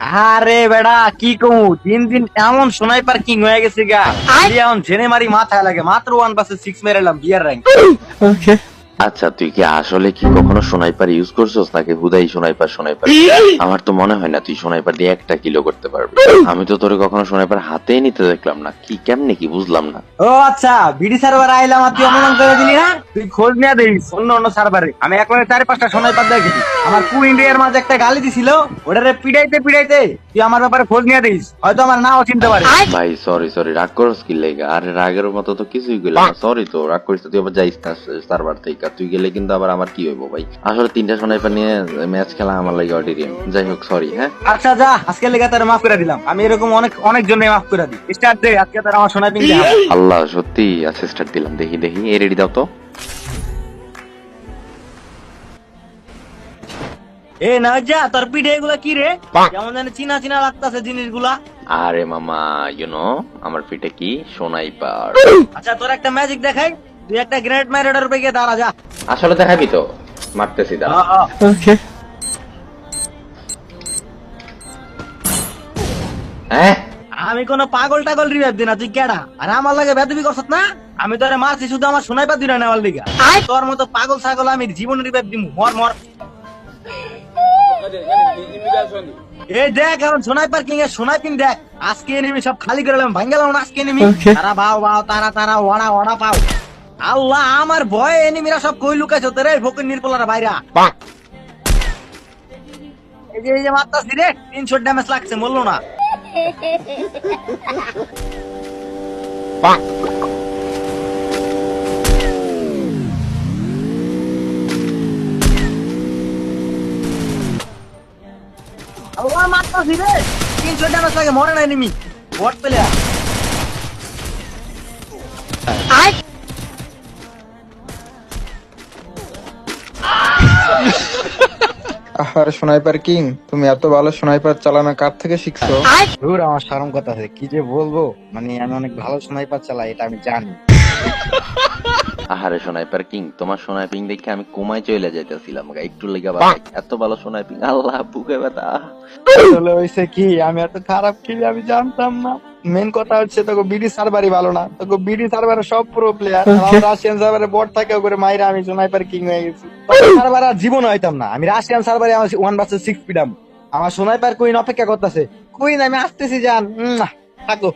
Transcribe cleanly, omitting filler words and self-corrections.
আরে বেড়া কি কমু, দিন দিন এমন স্নাইপার কিং হয়ে গেছে গা। এখন জেনে মারি মাথায় লাগে, মাত্র 1 vs 6 মেরেলাম বিয়ার র্যাঙ্ক। আচ্ছা, তুই কি আসলে কি কখনো স্নাইপার ইউজ করছস নাকি হুদাই স্নাইপার স্নাইপার? আমার তো মনে হয় না তুই স্নাইপার দিয়ে একটা কিলো করতে পারবি। আমি তো তোরে কখনো স্নাইপার হাতেই নিতে দেখলাম না, কি কেমনে কি বুঝলাম না। ও আচ্ছা, বিডি সার্ভার আইলাম আর তুই অমন করে দিলি না। তুই খোঁজ নিয়ে দিস অন্য অন্য সার্ভারে। আমি একবারে 4-5টা স্নাইপার দেখেছি। আমার পু ইন্ডিয়ার মাঝে একটা গালি দিছিল, ওটারে পিড়াইতে পিড়াইতে তুই আমার ব্যাপারে খোঁজ নিয়ে দিস, হয়তো আমার নাও চিনতে পারে। ভাই সরি সরি, রাগ করস কি লেগা? আরে রাগের মতো তো কিছুই গেল না, সরি। তো রাগ করিস না, তুই আবার যাইস না সার্ভার থেকে। তুই গেলে কিন্তু আবার আমার কি হইব ভাই? আসলে 3টা স্নাইপার নিয়ে ম্যাচ খেলা আমার লাগে অডিরিয়াম। যাই হোক, সরি। হ্যাঁ আচ্ছা যা, আজকে লেগে তার মাফ করে দিলাম। আমি এরকম অনেক অনেক জন্য মাফ করে দিই। স্টার্ট দে, আজকে তার আমার স্নাইপিং দে। আল্লাহ, সত্যি আচ্ছা স্টার্ট দিলাম। দেখি দেখি, এ রেডি দাও তো। এ না যা, তোর পিঠে এগুলা কি রে? কেমন জানি চিনা চিনা লাগতাছে জিনিসগুলা। আরে মামা, আমার পিঠে কি স্নাইপার। আচ্ছা তোর একটা ম্যাজিক দেখাই, তুই একটা গ্রেনেড মাইরাডার উপরে গিয়ে দাঁড়া যা। আসলে দেখাবি তো? মারতেছি দাঁড়া। হ্যাঁ আমি কোন পাগল টাগল রিভাইভ দিই না, তুই কেডা? আর আমার লাগে বেদবি করছত না? আমি তোরে মারছি শুধু আমার সোনাইপা দিনা নেওয়ার লিগা। তোর মতো পাগল ছাগল আমি জীবন রিভাইভ দিমু, মর মর। এই দেখ এখন সোনাইপার কিং এর সোনাইপিং দেখ। আজকে এনিমি সব খালি করে দিলাম, ভাঙ্গেলাম না আজকে এনিমি। তারা বাও বাও, তারা তারা ওড়া ওড়া পাও। আল্লাহ, আমার ভয়ে এনিমিরা সব কই লুকাইছো তোরে ফকির নির্পলারা বাইরা। এই যে মারতাছি রে, 300 ড্যামেজ লাগছে, বললো না। আল্লাহ, মারতাছি রে, 300 ড্যামেজ লাগে, মরে না এনিমি। Bot player. আরে স্নাইপার কিং, তুমি এত ভালো স্নাইপার চালানো কার থেকে শিখছো? ধুর, আমার শরম কথা আছে, কি যে বলবো। মানে আমি অনেক ভালো স্নাইপার চালাই, এটা আমি জানি। আহারে স্নাইপার কিং, তোমার স্নাইপিং দেখে আমি কোমায় চলে যাইতেছিলাম একটু লেগে। এত ভালো স্নাইপিং, আল্লাহ বুকে ব্যথা। আসলে হইছে কি, আমি এত খারাপ খেলি আমি জানতাম না। মেন কথা হচ্ছে তোকে বিডি সার্ভারই ভালো না, তোকে বিডি সার্ভারে সব প্রো প্লেয়ার। রাশিয়ান সার্ভারে বট থাকে, ওরে মাইরা আমি স্নাইপার কিং হয়ে গেছি। সার্ভার আর জীবন হইতাম না, আমি রাশিয়ান সার্ভারে 1 vs 6 পিডাম। আমার স্নাইপার কুইন অপেক্ষা করতেছে। কুইন আমি আসতেছি, জান থাকো।